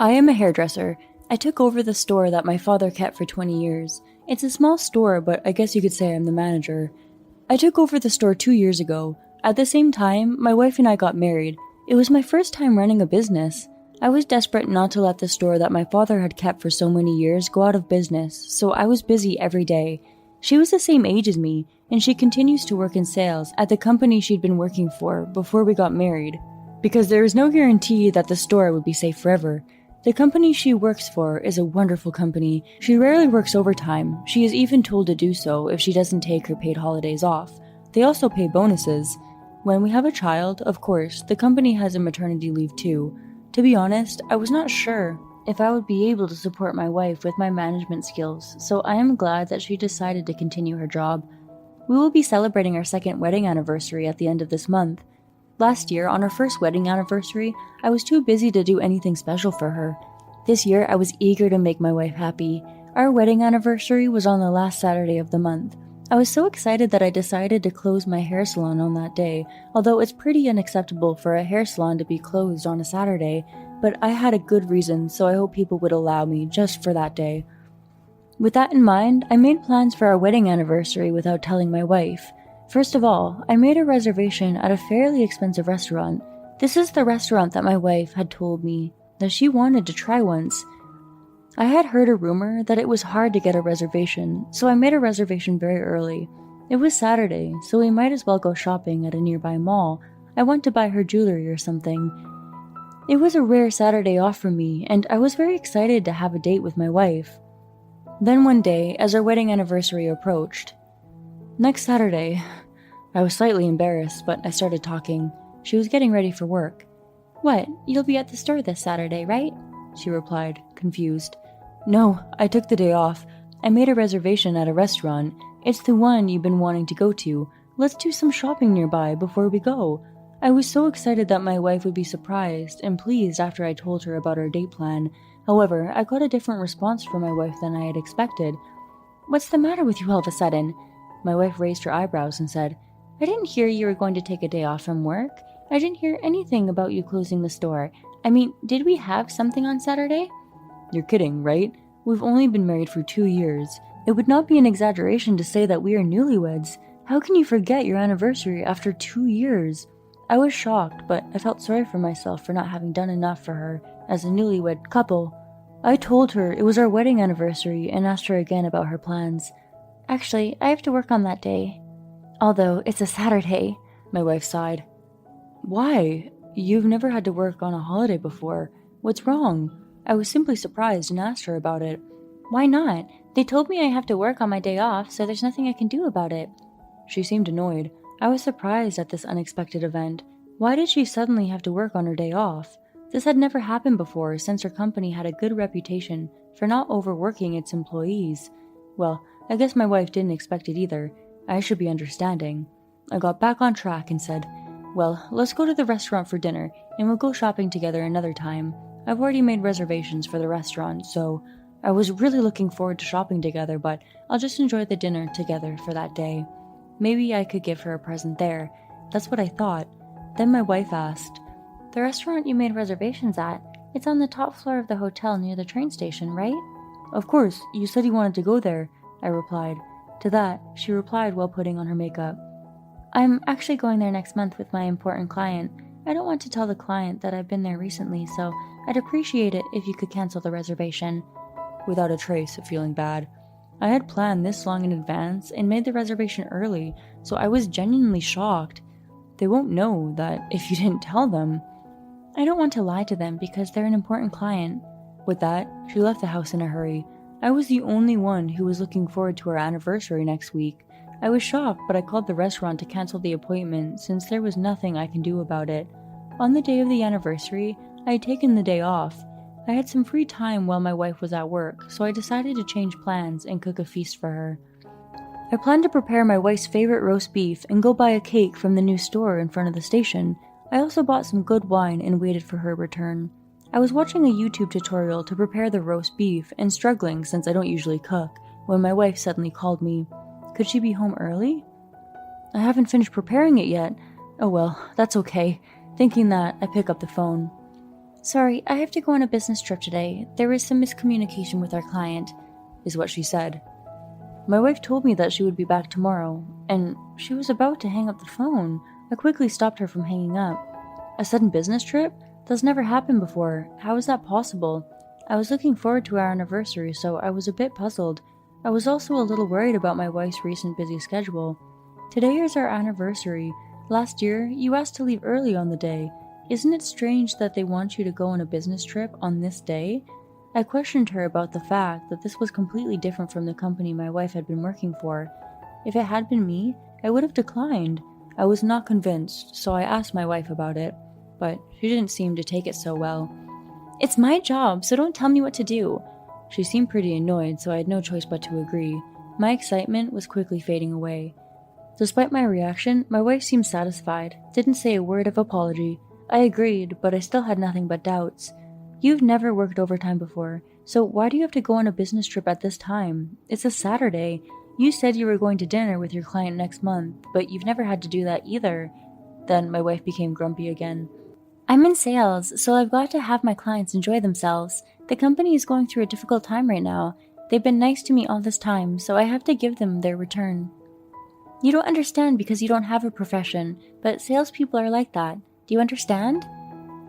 I am a hairdresser. I took over the store that my father kept for 20 years. It's a small store, but I guess you could say I'm the manager. I took over the store 2 years ago. At the same time, my wife and I got married. It was my first time running a business. I was desperate not to let the store that my father had kept for so many years go out of business, so I was busy every day. She was the same age as me, and she continues to work in sales at the company she'd been working for before we got married. Because there is no guarantee that the store would be safe forever. The company she works for is a wonderful company. She rarely works overtime. She is even told to do so if she doesn't take her paid holidays off. They also pay bonuses. When we have a child, of course, the company has a maternity leave too. To be honest, I was not sure if I would be able to support my wife with my management skills, so I am glad that she decided to continue her job. We will be celebrating our second wedding anniversary at the end of this month. Last year, on our first wedding anniversary, I was too busy to do anything special for her. This year, I was eager to make my wife happy. Our wedding anniversary was on the last Saturday of the month. I was so excited that I decided to close my hair salon on that day, although it's pretty unacceptable for a hair salon to be closed on a Saturday, but I had a good reason, so I hope people would allow me just for that day. With that in mind, I made plans for our wedding anniversary without telling my wife. First of all, I made a reservation at a fairly expensive restaurant. This is the restaurant that my wife had told me that she wanted to try once. I had heard a rumor that it was hard to get a reservation, so I made a reservation very early. It was Saturday, so we might as well go shopping at a nearby mall. I want to buy her jewelry or something. It was a rare Saturday off for me, and I was very excited to have a date with my wife. Then one day, as our wedding anniversary approached, next Saturday, I was slightly embarrassed, but I started talking. She was getting ready for work. "What, you'll be at the store this Saturday, right?" she replied, confused. "No, I took the day off. I made a reservation at a restaurant. It's the one you've been wanting to go to. Let's do some shopping nearby before we go." I was so excited that my wife would be surprised and pleased after I told her about our date plan. However, I got a different response from my wife than I had expected. "What's the matter with you all of a sudden?" My wife raised her eyebrows and said, "I didn't hear you were going to take a day off from work. I didn't hear anything about you closing the store. I mean, did we have something on Saturday?" "You're kidding, right? We've only been married for 2 years. It would not be an exaggeration to say that we are newlyweds. How can you forget your anniversary after 2 years? I was shocked, but I felt sorry for myself for not having done enough for her as a newlywed couple. I told her it was our wedding anniversary and asked her again about her plans. "Actually, I have to work on that day. Although it's a Saturday," my wife sighed. "Why? You've never had to work on a holiday before. What's wrong?" I was simply surprised and asked her about it. "Why not? They told me I have to work on my day off, so there's nothing I can do about it." She seemed annoyed. I was surprised at this unexpected event. Why did she suddenly have to work on her day off? This had never happened before, since her company had a good reputation for not overworking its employees. Well, I guess my wife didn't expect it either. I should be understanding. I got back on track and said, "Well, let's go to the restaurant for dinner, and we'll go shopping together another time. I've already made reservations for the restaurant, so I was really looking forward to shopping together, but I'll just enjoy the dinner together for that day. Maybe I could give her a present there." That's what I thought. Then my wife asked, "The restaurant you made reservations at, it's on the top floor of the hotel near the train station, right?" "Of course, you said you wanted to go there," I replied. To that, she replied while putting on her makeup, "I'm actually going there next month with my important client. I don't want to tell the client that I've been there recently, so I'd appreciate it if you could cancel the reservation." Without a trace of feeling bad. I had planned this long in advance and made the reservation early, so I was genuinely shocked. They won't know that if you didn't tell them. I don't want to lie to them because they're an important client. With that, she left the house in a hurry. I was the only one who was looking forward to our anniversary next week. I was shocked, but I called the restaurant to cancel the appointment since there was nothing I can do about it. On the day of the anniversary, I had taken the day off. I had some free time while my wife was at work, so I decided to change plans and cook a feast for her. I planned to prepare my wife's favorite roast beef and go buy a cake from the new store in front of the station. I also bought some good wine and waited for her return. I was watching a YouTube tutorial to prepare the roast beef and struggling since I don't usually cook, when my wife suddenly called me. Could she be home early? "I haven't finished preparing it yet." "Oh well, that's okay." Thinking that, I pick up the phone. Sorry, I have to go on a business trip today. There was some miscommunication with our client, is what she said. My wife told me that she would be back tomorrow, and she was about to hang up the phone. I quickly stopped her from hanging up. A sudden business trip? That's never happened before. How is that possible? I was looking forward to our anniversary, so I was a bit puzzled. I was also a little worried about my wife's recent busy schedule. Today is our anniversary. Last year, you asked to leave early on the day. Isn't it strange that they want you to go on a business trip on this day? I questioned her about the fact that this was completely different from the company my wife had been working for. If it had been me, I would have declined. I was not convinced, so I asked my wife about it, but she didn't seem to take it so well. It's my job, so don't tell me what to do. She seemed pretty annoyed, so I had no choice but to agree. My excitement was quickly fading away. Despite my reaction, my wife seemed satisfied, didn't say a word of apology. I agreed, but I still had nothing but doubts. You've never worked overtime before, so why do you have to go on a business trip at this time? It's a Saturday. You said you were going to dinner with your client next month, but you've never had to do that either. Then my wife became grumpy again. I'm in sales, so I've got to have my clients enjoy themselves. The company is going through a difficult time right now. They've been nice to me all this time, so I have to give them their return. You don't understand because you don't have a profession, but salespeople are like that. Do you understand?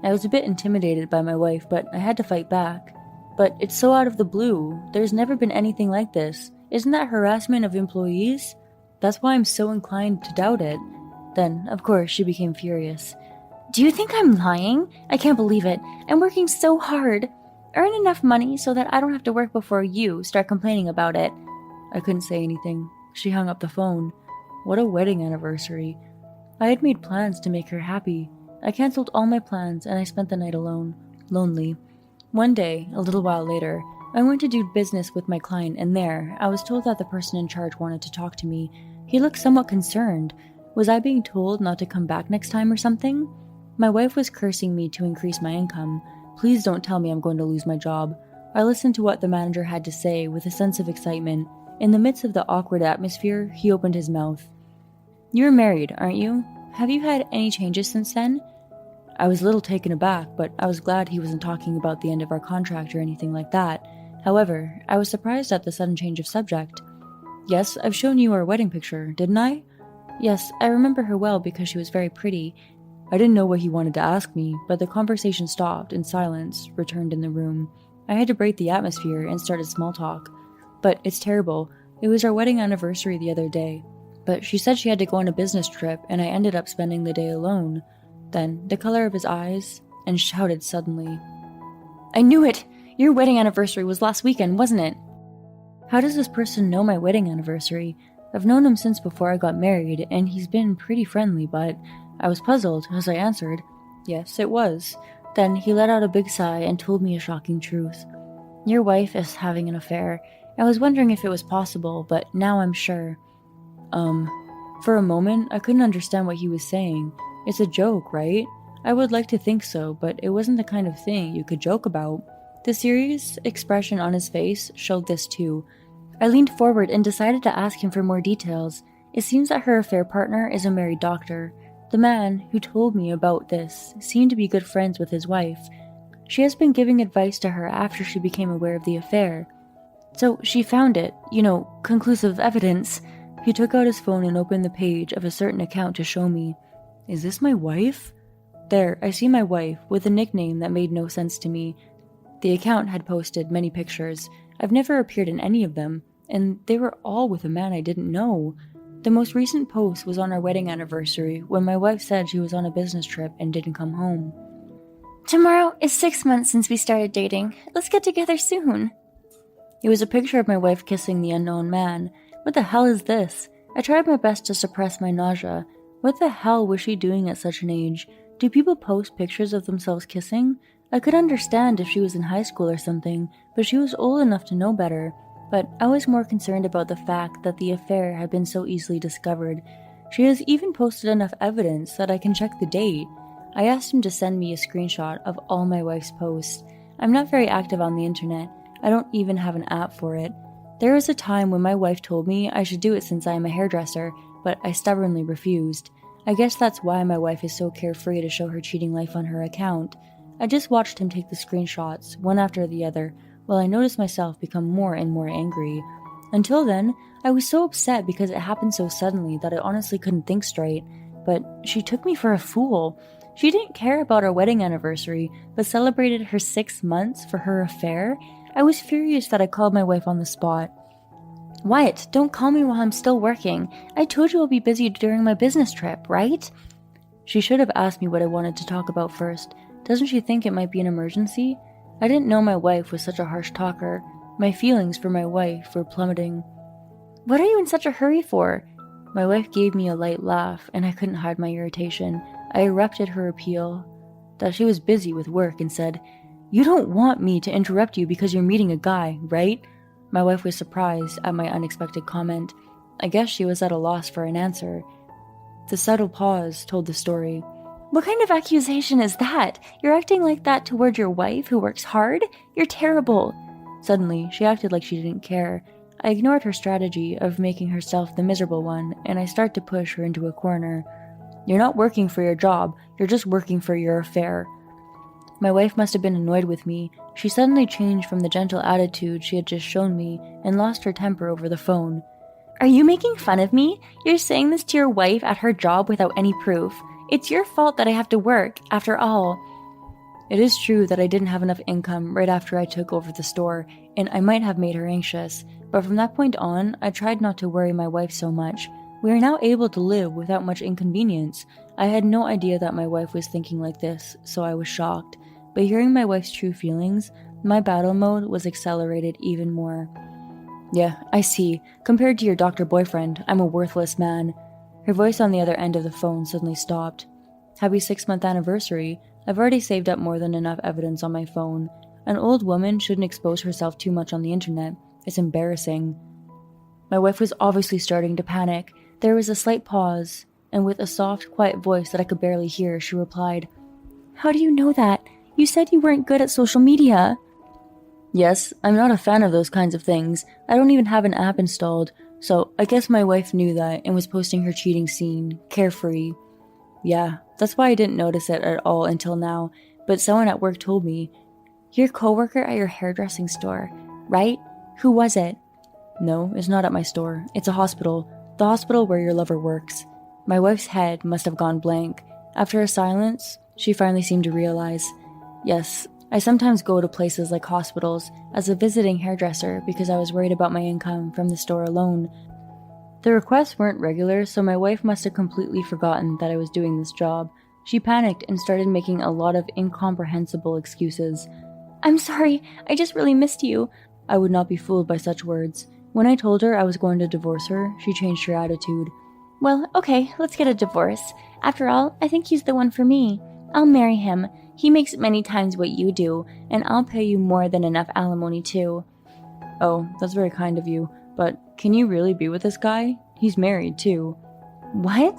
I was a bit intimidated by my wife, but I had to fight back. But it's so out of the blue. There's never been anything like this. Isn't that harassment of employees? That's why I'm so inclined to doubt it. Then, of course, she became furious. Do you think I'm lying? I can't believe it. I'm working so hard. Earn enough money so that I don't have to work before you start complaining about it. I couldn't say anything. She hung up the phone. What a wedding anniversary. I had made plans to make her happy. I cancelled all my plans and I spent the night alone, lonely. One day, a little while later, I went to do business with my client, and there, I was told that the person in charge wanted to talk to me. He looked somewhat concerned. Was I being told not to come back next time or something? My wife was cursing me to increase my income. Please don't tell me I'm going to lose my job. I listened to what the manager had to say with a sense of excitement. In the midst of the awkward atmosphere, he opened his mouth. You're married, aren't you? Have you had any changes since then? I was a little taken aback, but I was glad he wasn't talking about the end of our contract or anything like that. However, I was surprised at the sudden change of subject. Yes, I've shown you our wedding picture, didn't I? Yes, I remember her well because she was very pretty. I didn't know what he wanted to ask me, but the conversation stopped and silence returned in the room. I had to break the atmosphere and started small talk. But it's terrible. It was our wedding anniversary the other day. But she said she had to go on a business trip, and I ended up spending the day alone. Then, the color of his eyes, and shouted suddenly. I knew it! Your wedding anniversary was last weekend, wasn't it? How does this person know my wedding anniversary? I've known him since before I got married, and he's been pretty friendly, but I was puzzled as I answered, yes, it was. Then he let out a big sigh and told me a shocking truth. Your wife is having an affair. I was wondering if it was possible, but now I'm sure. For a moment, I couldn't understand what he was saying. It's a joke, right? I would like to think so, but it wasn't the kind of thing you could joke about. The serious expression on his face showed this too. I leaned forward and decided to ask him for more details. It seems that her affair partner is a married doctor. The man who told me about this seemed to be good friends with his wife. She has been giving advice to her after she became aware of the affair. So she found it, conclusive evidence. He took out his phone and opened the page of a certain account to show me. Is this my wife? There, I see my wife, with a nickname that made no sense to me. The account had posted many pictures. I've never appeared in any of them, and they were all with a man I didn't know. The most recent post was on our wedding anniversary, when my wife said she was on a business trip and didn't come home. Tomorrow is 6 months since we started dating. Let's get together soon. It was a picture of my wife kissing the unknown man. What the hell is this? I tried my best to suppress my nausea. What the hell was she doing at such an age? Do people post pictures of themselves kissing? I could understand if she was in high school or something, but she was old enough to know better. But I was more concerned about the fact that the affair had been so easily discovered. She has even posted enough evidence that I can check the date. I asked him to send me a screenshot of all my wife's posts. I'm not very active on the internet. I don't even have an app for it. There was a time when my wife told me I should do it since I am a hairdresser, but I stubbornly refused. I guess that's why my wife is so carefree to show her cheating life on her account. I just watched him take the screenshots, one after the other, while I noticed myself become more and more angry. Until then, I was so upset because it happened so suddenly that I honestly couldn't think straight. But she took me for a fool. She didn't care about our wedding anniversary, but celebrated her 6 months for her affair. I was furious that I called my wife on the spot. Wyatt, don't call me while I'm still working. I told you I'll be busy during my business trip, right? She should have asked me what I wanted to talk about first. Doesn't she think it might be an emergency? I didn't know my wife was such a harsh talker. My feelings for my wife were plummeting. What are you in such a hurry for? My wife gave me a light laugh, and I couldn't hide my irritation. I erupted her appeal that she was busy with work and said, You don't want me to interrupt you because you're meeting a guy, right? My wife was surprised at my unexpected comment. I guess she was at a loss for an answer. The subtle pause told the story. What kind of accusation is that? You're acting like that toward your wife who works hard? You're terrible. Suddenly, she acted like she didn't care. I ignored her strategy of making herself the miserable one, and I started to push her into a corner. You're not working for your job, you're just working for your affair. My wife must have been annoyed with me. She suddenly changed from the gentle attitude she had just shown me and lost her temper over the phone. Are you making fun of me? You're saying this to your wife at her job without any proof. It's your fault that I have to work, after all. It is true that I didn't have enough income right after I took over the store, and I might have made her anxious, but from that point on, I tried not to worry my wife so much. We are now able to live without much inconvenience. I had no idea that my wife was thinking like this, so I was shocked. But hearing my wife's true feelings, my battle mode was accelerated even more. Yeah, I see. Compared to your doctor boyfriend, I'm a worthless man. Her voice on the other end of the phone suddenly stopped. Happy 6-month anniversary. I've already saved up more than enough evidence on my phone. An old woman shouldn't expose herself too much on the internet. It's embarrassing. My wife was obviously starting to panic. There was a slight pause, and with a soft, quiet voice that I could barely hear, she replied, How do you know that? You said you weren't good at social media. Yes, I'm not a fan of those kinds of things. I don't even have an app installed, so I guess my wife knew that and was posting her cheating scene, carefree. Yeah, that's why I didn't notice it at all until now, but someone at work told me, Your coworker at your hairdressing store, right? Who was it? No, it's not at my store. It's a hospital. The hospital where your lover works. My wife's head must have gone blank. After a silence, she finally seemed to realize, Yes, I sometimes go to places like hospitals as a visiting hairdresser because I was worried about my income from the store alone. The requests weren't regular, so my wife must have completely forgotten that I was doing this job. She panicked and started making a lot of incomprehensible excuses. I'm sorry, I just really missed you. I would not be fooled by such words. When I told her I was going to divorce her, she changed her attitude. Well, okay, let's get a divorce. After all, I think he's the one for me. I'll marry him. He makes many times what you do, and I'll pay you more than enough alimony too. Oh, that's very kind of you, but can you really be with this guy? He's married too. What?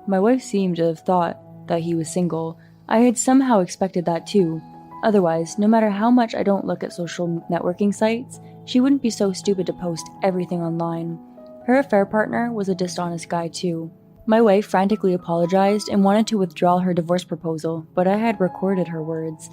My wife seemed to have thought that he was single. I had somehow expected that too. Otherwise, no matter how much I don't look at social networking sites, she wouldn't be so stupid to post everything online. Her affair partner was a dishonest guy too. My wife frantically apologized and wanted to withdraw her divorce proposal, but I had recorded her words.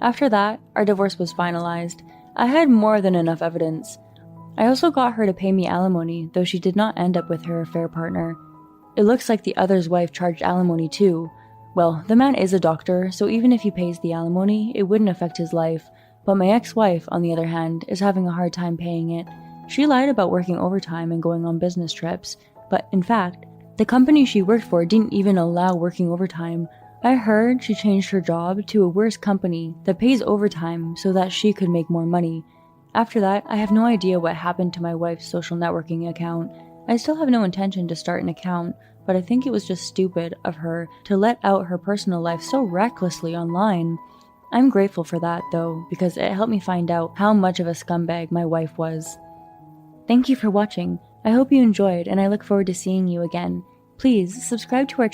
After that, our divorce was finalized. I had more than enough evidence. I also got her to pay me alimony, though she did not end up with her affair partner. It looks like the other's wife charged alimony too. Well, the man is a doctor, so even if he pays the alimony, it wouldn't affect his life. But my ex-wife, on the other hand, is having a hard time paying it. She lied about working overtime and going on business trips, but in fact, the company she worked for didn't even allow working overtime. I heard she changed her job to a worse company that pays overtime so that she could make more money. After that, I have no idea what happened to my wife's social networking account. I still have no intention to start an account, but I think it was just stupid of her to let out her personal life so recklessly online. I'm grateful for that, though, because it helped me find out how much of a scumbag my wife was. Thank you for watching. I hope you enjoyed, and I look forward to seeing you again. Please subscribe to our